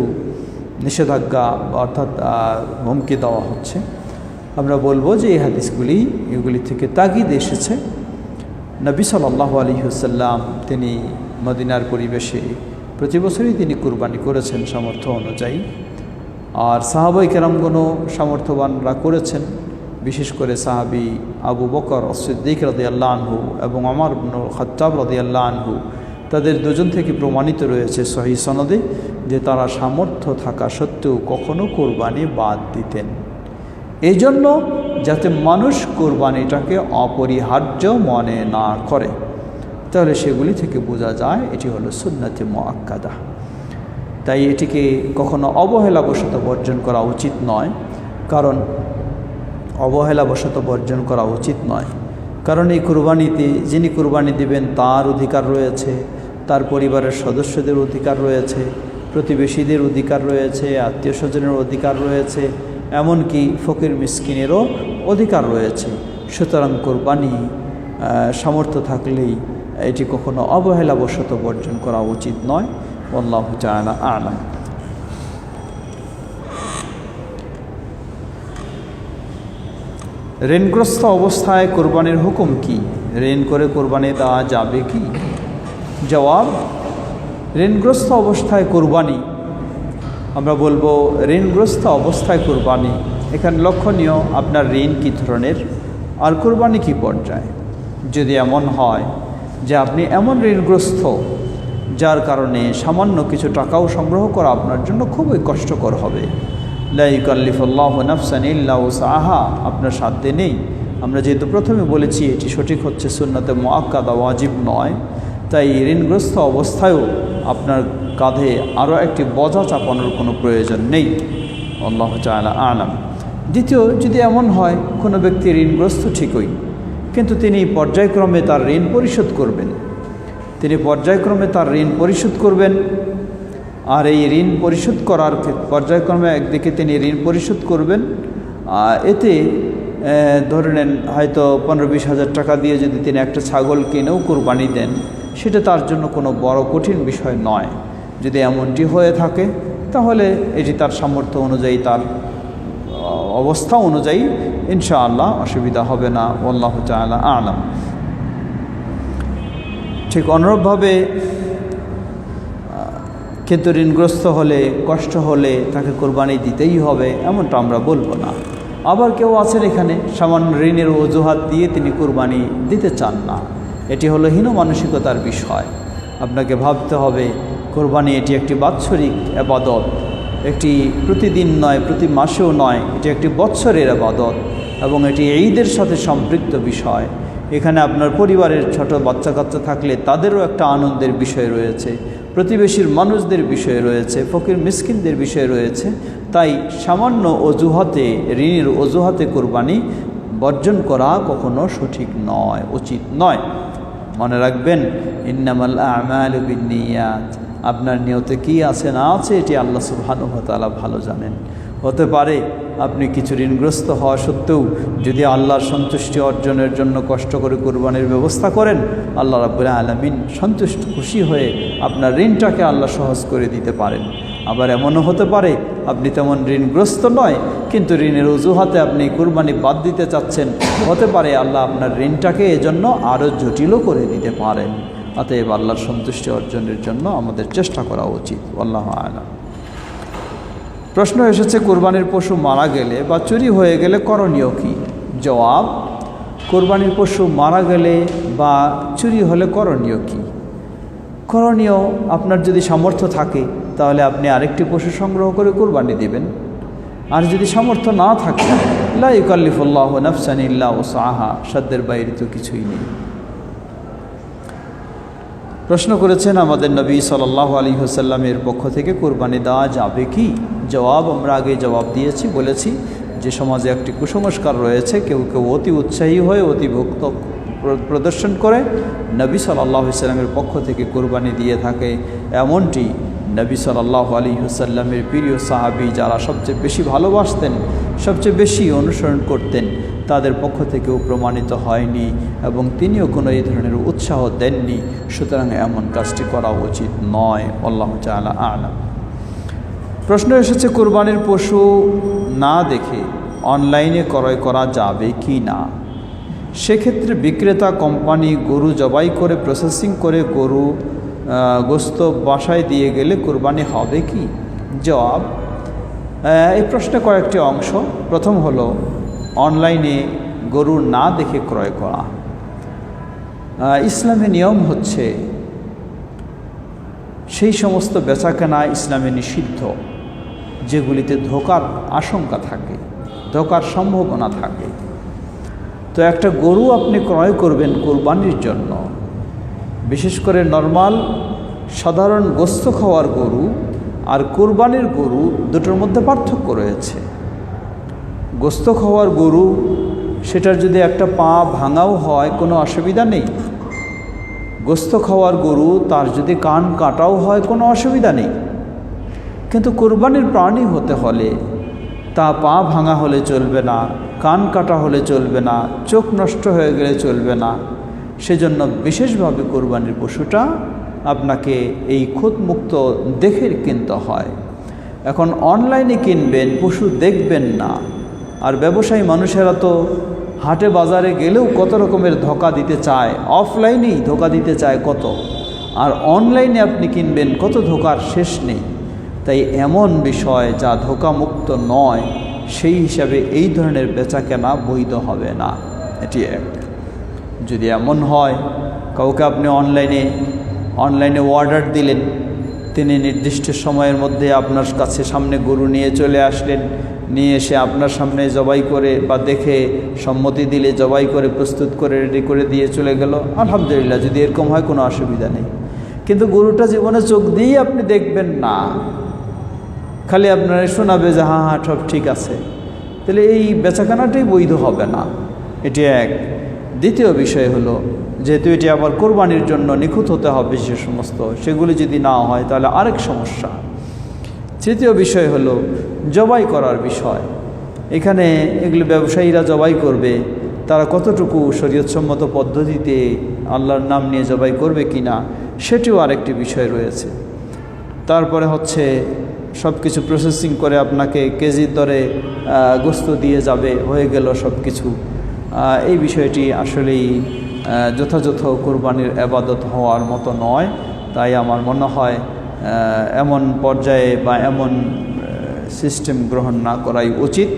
নিষেধাজ্ঞা অর্থাৎ হুমকি দেওয়া হচ্ছে। আমরা বলবো যে এই হাদিসগুলি এগুলি থেকে তাগিদ এসেছে। নবী সাল্লাল্লাহু আলাইহি ওয়াসাল্লাম তিনি মদিনার পরিবেশে প্রতি বছরই তিনি কুরবানি করেছেন সামর্থ্য অনুযায়ী, আর সাহাবায়ে কেরামগণও সামর্থ্যবানরা করেছেন। বিশেষ করে সাহাবী আবু বকর সিদ্দিক রাদিয়াল্লাহু আনহু এবং ওমর ইবনে খাত্তাব রাদিয়াল্লাহু আনহু, তাদের দুজন থেকে প্রমাণিত রয়েছে সহিহ সনদে যে তারা সামর্থ্য থাকা সত্ত্বেও কখনো কোরবানি বাদ দিতেন, এই জন্য যাতে মানুষ কোরবানিটাকে অপরিহার্য মনে না করে। তাহলে সেগুলি থেকে বোঝা যায় এটি হলো সুন্নাতে মুআক্কাদা। তাই এটিকে কখনো অবহেলাবশত বর্জন করা উচিত নয়, কারণ অবহেলাবশত বর্জন করা উচিত নয়। কারণ এই কুরবানিতে যিনি কুরবানি দিবেন তার অধিকার রয়েছে, তার পরিবারের সদস্যদের অধিকার রয়েছে, প্রতিবেশীদের অধিকার রয়েছে, আত্মীয় স্বজনের অধিকার রয়েছে, এমনকি ফকির মিসকিনেরও অধিকার রয়েছে। সুতরাং কোরবানি সামর্থ্য থাকলেই এটি কখনো অবহেলাবশত বর্জন করা উচিত নয়। আল্লাহু তাআলা আ'লাম। ঋণগ্রস্ত অবস্থায় কোরবানির হুকুম কি? ঋণ করে কোরবানি দেওয়া যাবে কি? জবাব, ঋণগ্রস্ত অবস্থায় কুরবানি, আমরা বলবো ঋণগ্রস্ত অবস্থায় কুরবানি। এখানে লক্ষণীয় আপনার ঋণ কী ধরনের আর কুরবানি কী পর্যায়ে। যদি এমন হয় যে আপনি এমন ঋণগ্রস্ত যার কারণে সামান্য কিছু টাকাও সংগ্রহ করা আপনার জন্য খুবই কষ্টকর হবে, লা ইউকাল্লিফুল্লাহু নাফসান ইল্লা উসআহা, আপনার সাধ্যে নেই। আমরা যেহেতু প্রথমে বলেছি এটি সঠিক হচ্ছে সুন্নতে মুআক্কাদা, ওয়াজিব নয়, তাই ঋণগ্রস্ত অবস্থায়ও আপনার কাঁধে আরও একটি বোঝা চাপানোর কোনো প্রয়োজন নেই। আল্লাহু তাআলা আ'লাম। দ্বিতীয়, যদি এমন হয় কোনো ব্যক্তি ঋণগ্রস্ত ঠিকই, কিন্তু তিনি পর্যায়ক্রমে তার ঋণ পরিশোধ করবেন, আর এই ঋণ পরিশোধ করার পর্যায়ক্রমে একদিকে তিনি ঋণ পরিশোধ করবেন, এতে ধরে নেন হয়তো 15-20 হাজার টাকা দিয়ে যদি তিনি একটা ছাগল কিনেও কুরবানি দেন, সেটা তার জন্য কোনো বড় কঠিন বিষয় নয়। যদি এমনটি হয়ে থাকে তাহলে এটি তার সামর্থ্য অনুযায়ী, তার অবস্থা অনুযায়ী ইনশাআল্লাহ অসুবিধা হবে না। আল্লাহু তাআলা আ'লাম। ঠিক অনুরূপভাবে কিন্তু ঋণগ্রস্ত হলে, কষ্ট হলে তাকে কোরবানি দিতেই হবে এমনটা আমরা বলবো না। আবার কেউ আছেন এখানে সামান্য ঋণের অজুহাত দিয়ে তিনি কোরবানি দিতে চান না, এটি হলো হীন মানসিকতার বিষয়। আপনাকে ভাবতে হবে কোরবানি এটি একটি বাৎসরিক ইবাদত, একটি প্রতিদিন নয়, প্রতি মাসেও নয়, এটি একটি বৎসরের ইবাদত এবং এটি ঈদের সাথে সম্পৃক্ত বিষয়। এখানে আপনার পরিবারের ছোট বাচ্চা কাচ্চা থাকলে তাদেরও একটা আনন্দের বিষয় রয়েছে, প্রতিবেশীর মানুষদের বিষয় রয়েছে, ফকির মিসকিনদের বিষয় রয়েছে। তাই সামান্য অজুহাতে, ঋণের অজুহাতে কোরবানি বর্জন করা কখনো সঠিক নয়, উচিত নয়। মনে রাখবেন, ইন্নামাল আ'মালু বিন্নিয়াত, আপনার নিয়তে কি আছে না আছে এটি আল্লাহ সুবহানাহু ওয়া তাআলা ভালো জানেন। হতে পারে আপনি কিছু ঋণগ্রস্ত হওয়া সত্ত্বেও যদি আল্লাহর সন্তুষ্টি অর্জনের জন্য কষ্ট করে কুরবানির ব্যবস্থা করেন, আল্লাহ রাব্বুল আলামিন সন্তুষ্ট খুশি হয়ে আপনার ঋণটাকে আল্লাহ সহজ করে দিতে পারেন। আবার এমনও হতে পারে আপনি তেমন ঋণগ্রস্ত নয়, কিন্তু ঋণের অজুহাতে আপনি কুরবানি বাদ দিতে চাচ্ছেন, হতে পারে আল্লাহ আপনার ঋণটাকে এজন্য আরও জটিলও করে দিতে পারেন। অতএব আল্লাহর সন্তুষ্টি অর্জনের জন্য আমাদের চেষ্টা করা উচিত। আল্লাহু আ'লাম। প্রশ্ন এসেছে, কোরবানির পশু মারা গেলে বা চুরি হয়ে গেলে করণীয় কী? জবাব, কোরবানির পশু মারা গেলে বা চুরি হলে করণীয় কী? করণীয়, আপনার যদি সামর্থ্য থাকে তাহলে আপনি আরেকটি পশু সংগ্রহ করে কোরবানি দিবেন। আর যদি সামর্থ্য না থাকে, লা ইউকাল্লিফুল্লাহু নাফসান ইল্লা উসআহা, সাধ্যের বাইরে তো কিছুই নেই। প্রশ্ন করেছেন, আমাদের নবী সাল্লাল্লাহু আলাইহি ওয়াসাল্লামের পক্ষ থেকে কোরবানি দেওয়া যাবে কি? জবাব, আমরা আগে জবাব দিয়েছি, বলেছি যে সমাজে একটি কুসংস্কার রয়েছে, কেউ কেউ অতি উৎসাহী হয়ে অতি ভক্ত প্রদর্শন করে নবী সাল্লাল্লাহু আলাইহি ওয়াসাল্লামের পক্ষ থেকে কোরবানি দিয়ে থাকে। এমনটি নবী সাল্লাল্লাহু আলাইহি ওয়াসাল্লামের প্রিয় সাহাবী যারা সবচেয়ে বেশি ভালোবাসতেন, সবচেয়ে বেশি অনুসরণ করতেন, তাদের পক্ষ থেকেও প্রমাণিত হয়নি এবং তিনিও কোনো এই ধরনের উৎসাহ দেননি। সুতরাং এমন কাজটি করা উচিত নয়। আল্লাহু তাআলা আ'লাম। প্রশ্ন এসেছে, কোরবানির পশু না দেখে অনলাইনে ক্রয় করা যাবে কি না? সেক্ষেত্রে বিক্রেতা কোম্পানি গরু জবাই করে প্রসেসিং করে গরু গোস্ত বাসায় দিয়ে গেলে কোরবানি হবে কি? জবাব, এই প্রশ্নে কয়েকটি অংশ। প্রথম হলো অনলাইনে গরু না দেখে ক্রয় করা। ইসলামে নিয়ম হচ্ছে সেই সমস্ত বেচাকেনা ইসলামে নিষিদ্ধ যেগুলিতে ধোঁকার আশঙ্কা থাকে, ধোঁকার সম্ভাবনা থাকে। তো একটা গরু আপনি ক্রয় করবেন কোরবানির জন্য, বিশেষ করে নরমাল সাধারণ গোস্ত খাওয়ার গরু আর কোরবানির গরু দুটোর মধ্যে পার্থক্য রয়েছে। গোস্ত খাওয়ার গরু, সেটার যদি একটা পা ভাঙাও হয় কোনো অসুবিধা নেই। গোস্ত খাওয়ার গরু, তার যদি কান কাটাও হয় কোনো অসুবিধা নেই। কিন্তু কোরবানির প্রাণী হতে হলে তা পা ভাঙা হলে চলবে না, কান কাটা হলে চলবে না, চোখ নষ্ট হয়ে গেলে চলবে না। সেজন্য বিশেষভাবে কোরবানির পশুটা আপনাকে এই খুঁতমুক্ত দেখে কিনতে হয়। এখন অনলাইনে কিনবেন, পশু দেখবেন না। আর ব্যবসায়ী মানুষেরা তো হাটে বাজারে গেলেও কত রকমের ধোঁকা দিতে চায়, অফলাইনেই ধোঁকা দিতে চায় কত। আর অনলাইনে আপনি কিনবেন, কত ধোকার শেষ নেই। তাই এমন বিষয় যা ধোকামুক্ত নয় সেই হিসাবে এই ধরনের বেচা কেনা বৈধ হবে না। এটি এক। যদি এমন হয় কাউকে আপনি অনলাইনে অর্ডার দিলেন, তিনি নির্দিষ্ট সময়ের মধ্যে আপনার কাছে সামনে গরু নিয়ে চলে আসলেন, নিয়ে এসে আপনার সামনে জবাই করে বা দেখে সম্মতি দিলে জবাই করে প্রস্তুত করে রেডি করে দিয়ে চলে গেল, আলহামদুলিল্লাহ, যদি এরকম হয় কোনো অসুবিধা নেই। কিন্তু গরুটা জীবনে চোখ দিয়েই আপনি দেখবেন না, খালি আপনারা শোনাবে যে হ্যাঁ হ্যাঁ সব ঠিক আছে, তাহলে এই বেচাকেনাটাই বৈধ হবে না। এটি এক। দ্বিতীয় বিষয় হলো, যেহেতু এটি আবার কোরবানির জন্য নিখুঁত হতে হবে যে সমস্ত, সেগুলি যদি না হয় তাহলে আরেক সমস্যা। তৃতীয় বিষয় হলো জবাই করার বিষয়। এখানে এগুলো ব্যবসায়ীরা জবাই করবে, তারা কতটুকু শরীয়তসম্মত পদ্ধতিতে আল্লাহর নাম নিয়ে জবাই করবে কি না, সেটিও আরেকটি বিষয় রয়েছে। তারপরে হচ্ছে সব কিছু প্রসেসিং করে আপনাকে কেজির দরে গোস্ত দিয়ে যাবে, হয়ে গেল সব কিছু। এই বিষয়টি আসলেই যথাযথ কোরবানির ইবাদত হওয়ার মতো নয়। তাই আমার মনে হয় এমন পর্যায়ে বা এমন সিস্টেম গ্রহণ না করাই উচিত।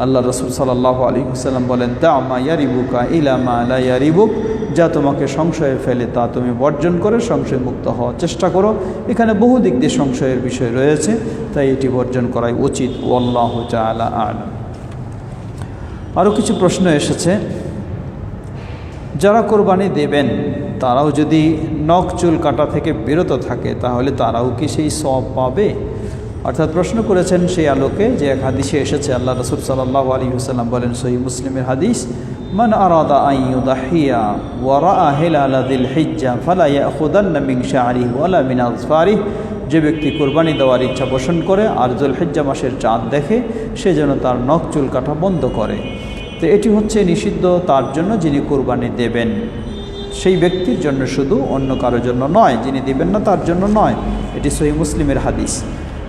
আল্লাহ রসুল সাল্লাল্লাহু আলাইহি ওয়াসাল্লাম বলেন, দা মা ইয়ারিবুকা ইলা মা লা ইয়ারিবুক, যা তোমাকে সংশয়ে ফেলে তা তুমি বর্জন করে সংশয় মুক্ত হওয়ার চেষ্টা করো। এখানে বহু দিক দিয়ে সংশয়ের বিষয় রয়েছে, তাই এটি বর্জন করাই উচিত। ওয়াল্লাহু তাআলা আ'লাম। আরও কিছু প্রশ্ন এসেছে। যারা কোরবানি দেবেন তারাও যদি নখ চুল কাটা থেকে বিরত থাকে তাহলে তারাও কি সেই সওয়াব পাবে? অর্থাৎ প্রশ্ন করেছেন সেই আলোকে যে এক হাদিসে এসেছে, আল্লাহ রাসূল সাল্লাল্লাহু আলাইহি ওয়াসাল্লাম বলেন, সহিহ মুসলিমের হাদিস, মান আরাদা আন ইউদাহিয়া ওয়া রাআ হিলাল যিল হিজ্জা ফালা ইয়াখুদান্না মিন শা'রিহি ওয়ালা মিন আযফারিহি, যে ব্যক্তি কোরবানি দেওয়ার ইচ্ছা পোষণ করে আর যুলহিজ্জা মাসের চাঁদ দেখে, সে যেন তার নখ চুল কাটা বন্ধ করে। তো এটি হচ্ছে নিষিদ্ধ তার জন্য যিনি কোরবানি দেবেন, সেই ব্যক্তির জন্য শুধু, অন্য কারোর জন্য নয়। যিনি দিবেন না তার জন্য নয়। এটি সহিহ মুসলিমের হাদিস।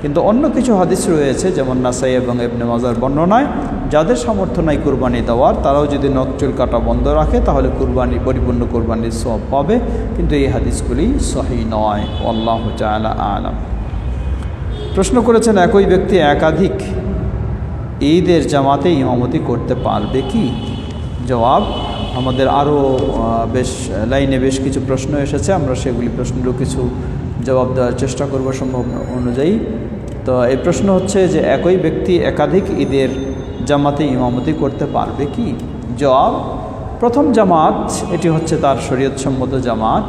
কিন্তু অন্য কিছু হাদিস রয়েছে, যেমন নাসাই এবং ইবনে মাজার বর্ণনায়, যাদের সামর্থ্য নাই কোরবানি দেওয়ার, তারাও যদি নখ চুল কাটা বন্ধ রাখে তাহলে কোরবানি, পরিপূর্ণ কোরবানির সওয়াব পাবে। কিন্তু এই হাদিসগুলি সহিহ নয়। আল্লাহু তাআলা আ'লাম। প্রশ্ন করেছেন, একই ব্যক্তি একাধিক ঈদের জামাতে ইমামতি করতে পারবে কি? জবাব, আমাদের আরও লাইনে বেশ কিছু প্রশ্ন এসেছে, আমরা সেগুলি প্রশ্নেরও কিছু জবাব দেওয়ার চেষ্টা করব সম্ভব অনুযায়ী। তো এই প্রশ্ন হচ্ছে যে একই ব্যক্তি একাধিক ঈদের জামাতে ইমামতি করতে পারবে কি? জবাব, প্রথম জামাত এটি হচ্ছে তার শরীয়তসম্মত জামাত,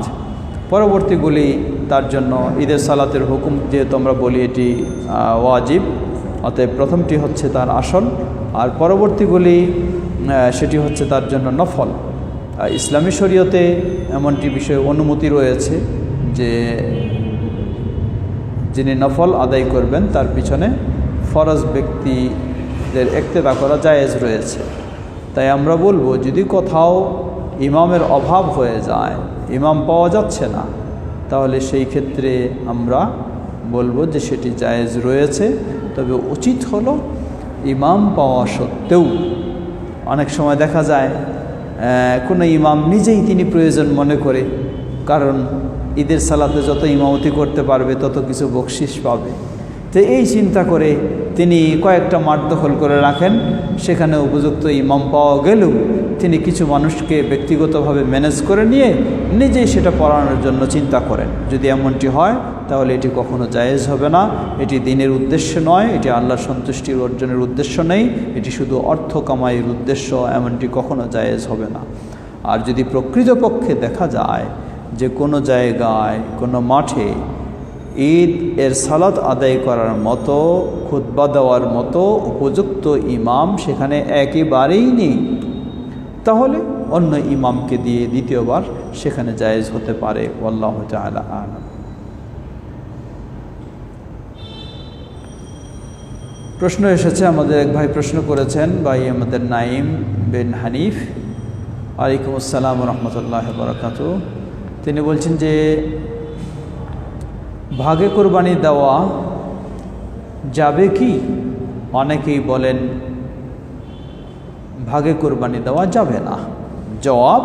পরবর্তীগুলি তার জন্য ঈদের সালাতের হুকুম, যেহেতু আমরা বলি এটি ওয়াজিব, অতএব প্রথমটি হচ্ছে তার আসল, আর পরবর্তীগুলি সেটি হচ্ছে তার জন্য নফল। ইসলামী শরীয়তে এমনটি বিষয়ে অনুমতি রয়েছে যে যিনি নফল আদায় করবেন তার পিছনে ফরজ ব্যক্তিদের ইক্তেদা করা জায়েজ রয়েছে। তাই আমরা বলবো, যদি কোথাও ইমামের অভাব হয়ে যায়, ইমাম পাওয়া যাচ্ছে না, তাহলে সেই ক্ষেত্রে আমরা বলবো যে সেটি জায়েজ রয়েছে। তবে উচিত হলো ইমাম পাওয়া সত্ত্বেও, অনেক সময় দেখা যায় কোনো ইমাম নিজেই তিনি প্রয়োজন মনে করে, কারণ ঈদের সালাতে যত ইমামতি করতে পারবে তত কিছু বকশিস পাবে, তো এই চিন্তা করে তিনি কয়েকটা মাঠ দখল করে রাখেন। সেখানে উপযুক্ত ইমাম পাওয়া গেলেও তিনি কিছু মানুষকে ব্যক্তিগতভাবে ম্যানেজ করে নিয়ে নিজেই সেটা পড়ানোর জন্য চিন্তা করেন। যদি এমনটি হয় তাহলে এটি কখনো জায়েজ হবে না। এটি দিনের উদ্দেশ্য নয়, এটি আল্লাহর সন্তুষ্টির অর্জনের উদ্দেশ্য নেই, এটি শুধু অর্থ কামাইয়ের উদ্দেশ্য, এমনটি কখনো জায়েজ হবে না। আর যদি প্রকৃতপক্ষে দেখা যায় যে কোনো জায়গায়, কোনো মাঠে ঈদ এর সালাত আদায় করার মতো, খুতবা দেওয়ার মতো উপযুক্ত ইমাম সেখানে একেবারেই নেই, তাহলে অন্য ইমামকে দিয়ে দ্বিতীয়বার সেখানে জায়েজ হতে পারে। আল্লাহু তাআলা আ'লাম। প্রশ্ন এসেছে, আমাদের এক ভাই প্রশ্ন করেছেন, ভাই আমাদের নাইম বিন হানিফ, ওয়ালাইকুম আসসালাম ওয়া রাহমাতুল্লাহি ওয়া বারাকাতুহু। তিনি বলছেন যে ভাগে কোরবানি দেওয়া যাবে কি? অনেকেই বলেন ভাগে কোরবানি দেওয়া যাবে না। জবাব,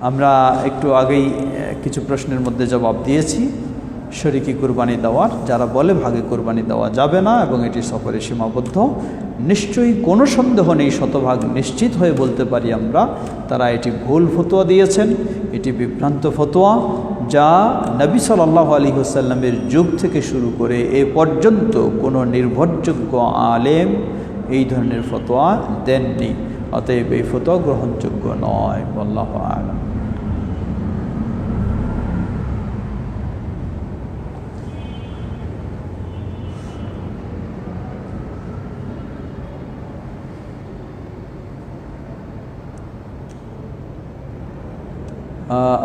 আমরা একটু আগেই কিছু প্রশ্নের মধ্যে জবাব দিয়েছি শরীকি কুরবানি দেওয়ার। যারা বলে ভাগে কুরবানি দেওয়া যাবে না এবং এটি সফরে সীমাবদ্ধ, নিশ্চয়ই কোনো সন্দেহ নেই, শতভাগ নিশ্চিত হয়ে বলতে পারি আমরা, তারা এটি ভুল ফতোয়া দিয়েছেন। এটি বিভ্রান্ত ফতোয়া, যা নবী সাল্লাল্লাহু আলাইহি ওয়াসাল্লামের যুগ থেকে শুরু করে এ পর্যন্ত কোনো নির্ভরযোগ্য আলেম এই ধরনের ফতোয়া দেননি। অতএব এই ফতোয়া গ্রহণযোগ্য নয়। আল্লাহু আ'লাম।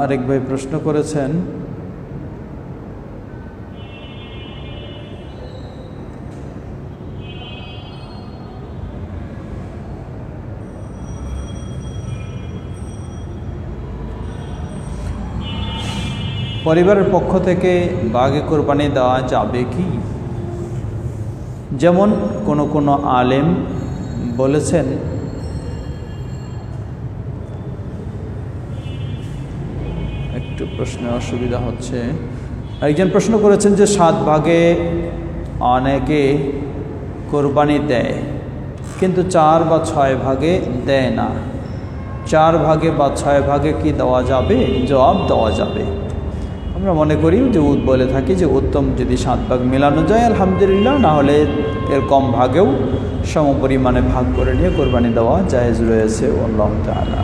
আরেক ভাই প্রশ্ন করেছেন, পরিবারের পক্ষ থেকে বাগে কোরবানি দেওয়া যাবে কি? যেমন কোনো আলেম বলেছেন, একটু প্রশ্নে অসুবিধা হচ্ছে। একজন প্রশ্ন করেছেন যে 7 ভাগে অনেকে কোরবানি দেয় কিন্তু 4 বা 6 ভাগে দেয় না। 4 ভাগে বা 6 ভাগে কি দেওয়া যাবে? জবাব, দেওয়া যাবে। আমরা মনে করি যে বলে থাকি যে উত্তম যদি 7 ভাগ মেলানো যায় আলহামদুলিল্লাহ, না হলে এর কম ভাগেও সমপরিমাণে ভাগ করে নিয়ে কোরবানি দেওয়া জায়েজ রয়েছে। আল্লাহু তাআলা।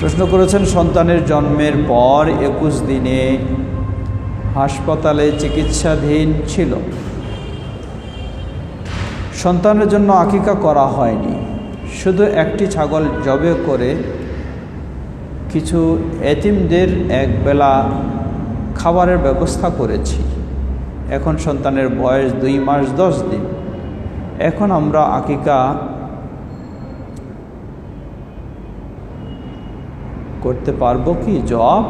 প্রশ্ন করেছেন, সন্তানের জন্মের পর 21 দিনে হাসপাতালে চিকিৎসাধীন ছিল, সন্তানের জন্য আকিকা করা হয়নি, শুধু একটি ছাগল জবে করে কিছু এতিমদের একবেলা খাবারের ব্যবস্থা করেছি। এখন সন্তানের বয়স 2 মাস 10 দিন। এখন আমরা আকিকা করতে পারবো কি? জবাব,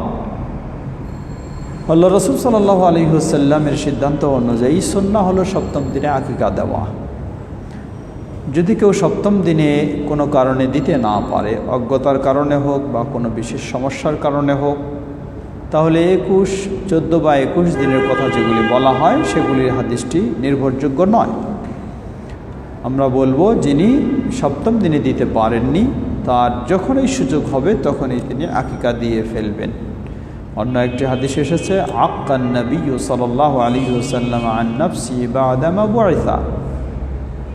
আল্লাহ রাসূল সাল্লাল্লাহু আলাইহি ওয়াসাল্লামের সিদ্ধান্ত অনুযায়ী সুন্নাহ হলো 7ম দিনে আকিকা দেওয়া। যদি কেউ 7ম দিনে কোনো কারণে দিতে না পারে, অজ্ঞতার কারণে হোক বা কোনো বিশেষ সমস্যার কারণে হোক, তাহলে 21, 14 বা 21 দিনের কথা যেগুলি বলা হয় সেগুলির হাদিসটি নির্ভরযোগ্য নয়। আমরা বলবো যিনি 7ম দিনে দিতে পারেননি, তার যখনই সুযোগ হবে তখনই তিনি আকিকা দিয়ে ফেলবেন। অন্য একটি হাদিস এসেছে, আক্কান নবী সাল্লাল্লাহু আলাইহি ওয়াসাল্লাম আন নাফসি বা'দা মা বুইসা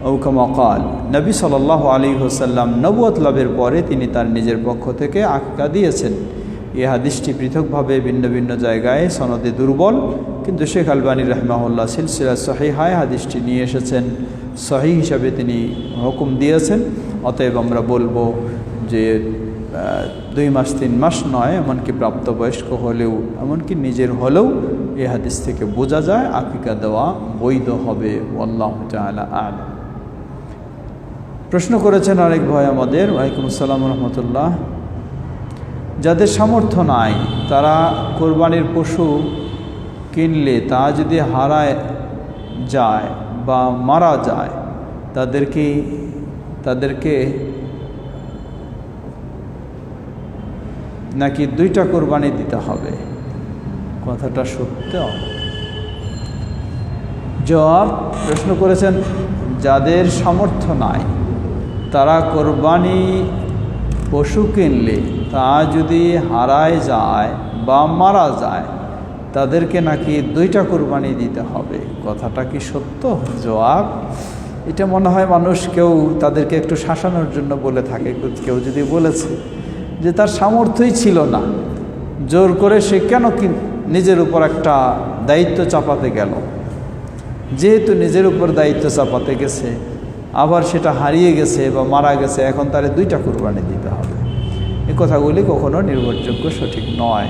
আও কামা ক্বাল। নবী সাল্লাল্লাহু আলাইহি ওয়াসাল্লাম নবুয়ত লাভের পরে তিনি তার নিজের পক্ষ থেকে আকিকা দিয়েছেন। এই হাদিসটি পৃথকভাবে ভিন্ন ভিন্ন জায়গায় সনদে দুর্বল, কিন্তু শেখ আলবানী রাহিমাহুল্লাহ সিলসিলা সহিহায় হাদিসটি নিয়ে এসেছেন, সহিহ হিসাবে তিনি হুকুম দিয়েছেন। অতএব আমরা বলবো যে 2 মাস 3 মাস নয়, এমনকি প্রাপ্তবয়স্ক হলেও, এমনকি নিজের হলেও এই হাদিস থেকে বোঝা যায় আকিকা দেওয়া বৈধ হবে। আল্লাহু তাআলা আ'লাম। প্রশ্ন করেছেন আরেক ভাই আমাদের, ওয়ালাইকুম আসসালাম রহমতুল্লাহ, যাদের সামর্থ্য নাই তারা কোরবানির পশু কিনলে তা যদি হারায় যায় বা মারা যায়, তাদেরকে নাকি 2টা কোরবানি দিতে হবে? কথাটা সত্য? জবাব, প্রশ্ন করেছেন যাদের সামর্থ্য নাই তারা কোরবানি পশু কিনলে তা যদি হারায় যায় বা মারা যায়, তাদেরকে নাকি 2টা কোরবানি দিতে হবে। কথাটা কি সত্য? জবাব, এটা মনে হয় মানুষ কেউ তাদেরকে একটু শাসানোর জন্য বলে থাকে। কেউ যদি বলেছে যে তার সামর্থ্যই ছিল না, জোর করে সে কেন নিজের উপর একটা দায়িত্ব চাপাতে গেল, যেহেতু নিজের উপর দায়িত্ব চাপাতে গেছে, আবার সেটা হারিয়ে গেছে বা মারা গেছে, এখন তারে 2টা কোরবানি দিতে হবে। এই কথাগুলি কখনো নির্ভরযোগ্য, সঠিক নয়।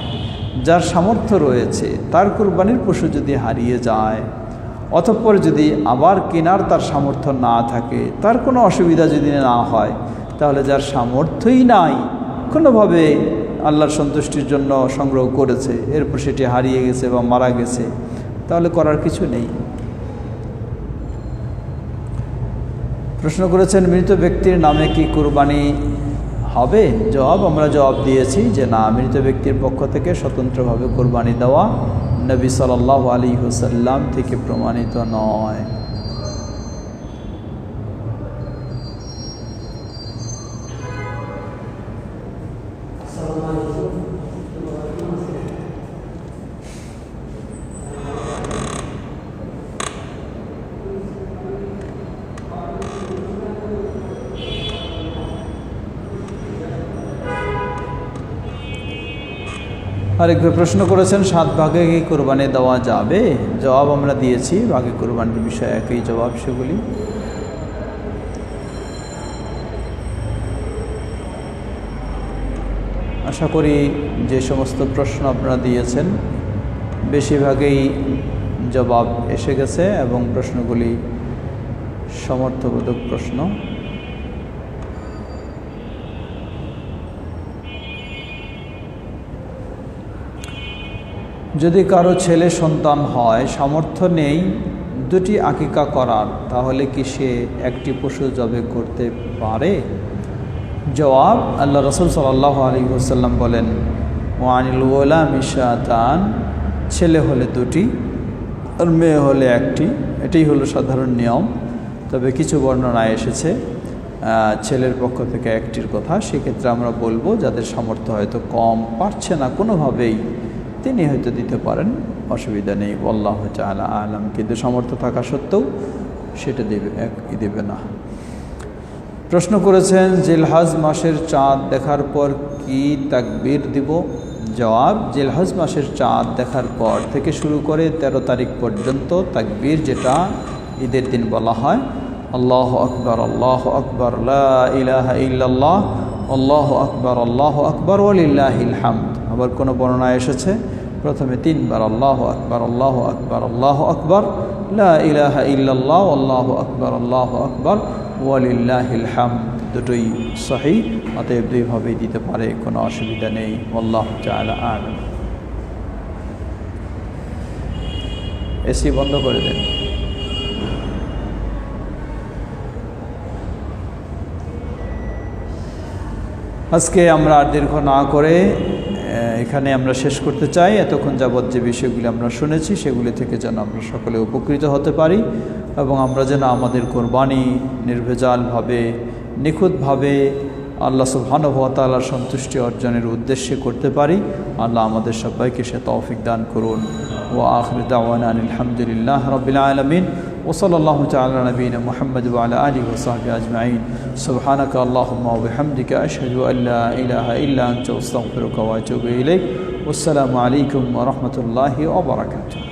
যার সামর্থ্য রয়েছে তার কোরবানির পশু যদি হারিয়ে যায়, অতঃপর যদি আবার কেনার তার সামর্থ্য না থাকে, তার কোনো অসুবিধা যদি না হয়, তাহলে যার সামর্থ্যই নাই, কোনোভাবে আল্লাহর সন্তুষ্টির জন্য সংগ্রহ করেছে, এরপর সেটি হারিয়ে গেছে বা মারা গেছে, তাহলে করার কিছু নেই। প্রশ্ন করেছেন মৃত ব্যক্তির নামে কি কুরবানি হবে? আমরা জবাব দিয়েছি যে না, মৃত ব্যক্তির পক্ষ থেকে স্বতন্ত্রভাবে কুরবানি দেওয়া নবী সাল্লাল্লাহু আলাইহি ওয়াসাল্লাম থেকে প্রমাণিত নয়। আরেক প্রশ্ন করেছেন 7 ভাগে কি কুরবানি দেওয়া যাবে? জবাব আমরা দিয়েছি, ভাগে কুরবানির বিষয়ে একই জবাব সেগুলি। আশা করি যে সমস্ত প্রশ্ন আপনারা দিয়েছেন বেশিরভাগই জবাব এসে গেছে এবং প্রশ্নগুলি সমর্থবোধক প্রশ্ন। যদি কারো ছেলে সন্তান হয়, সামর্থ্য নেই দুটি আকিকা করার, তাহলে কি সে একটি পশু জবে করতে পারে? জবাব, আল্লাহ রাসূল সাল্লাল্লাহু আলাইহি ওয়াসাল্লাম বলেন, ওয়ানিল গোলামি শাতান, ছেলে হলে দুটি আর মেয়ে হলে একটি, এটাই হলো সাধারণ নিয়ম। তবে কিছু বর্ণনায় এসেছে ছেলের পক্ষ থেকে একটির কথা। সেক্ষেত্রে আমরা বলবো যাদের সামর্থ্য হয়তো কম, পারছে না কোনোভাবেই, তিনি হয়তো দিতে পারেন, অসুবিধা নেই। আল্লাহু তাআলা আলাম। কিন্তু সামর্থ্য থাকা সত্ত্বেও সেটা দেবে না। প্রশ্ন করেছেন জিলহজ মাসের চাঁদ দেখার পর কি তাকবীর দিব? জবাব, জিলহজ মাসের চাঁদ দেখার পর থেকে শুরু করে 13 তারিখ পর্যন্ত তাকবীর, যেটা ঈদের দিন বলা হয়, আল্লাহু আকবার, আল্লাহু আকবার, লা ইলাহা ইল্লাল্লাহ, আল্লাহু আকবার, আল্লাহু আকবার, ওয়ালিল্লাহিল হামদ। আবার কোনো বর্ণনায় এসেছে প্রথমে 3 বার আল্লাহু আকবার, আল্লাহু আকবার, আল্লাহু আকবার, লা ইলাহা ইল্লাল্লাহ, আল্লাহু আকবার, আল্লাহু আকবার, ওয়ালিল্লাহিল হামদ। দুটোই সহিহ, অতএব দুইভাবেই দিতে পারে, কোনো অসুবিধা নেই। আল্লাহু তাআলা আলাম। এসি বন্ধ করে দেন। আজকে আমরা আর দীর্ঘ না করে এখানে আমরা শেষ করতে চাই। এতক্ষণ যাবৎ যে বিষয়গুলি আমরা শুনেছি সেগুলি থেকে যেন আমরা সকলে উপকৃত হতে পারি এবং আমরা যেন আমাদের কোরবানি নির্ভেজালভাবে, নিখুঁতভাবে আল্লাহ সুবহানাহু ওয়া তাআলার সন্তুষ্টি অর্জনের উদ্দেশ্যে করতে পারি। আল্লাহ আমাদের সবাইকে সে তৌফিক দান করুন। ওয়া আখিরু দাওয়ানা আলহামদুলিল্লাহি রাব্বিল আলামিন। وصلى الله تعالى على نبينا محمد وعلى آله وصحبه أجمعين. سبحانك اللهم وبحمدك أشهد أن لا إله إلا أنت أستغفرك وأتوب إليك. والسلام عليكم ورحمة الله وبركاته.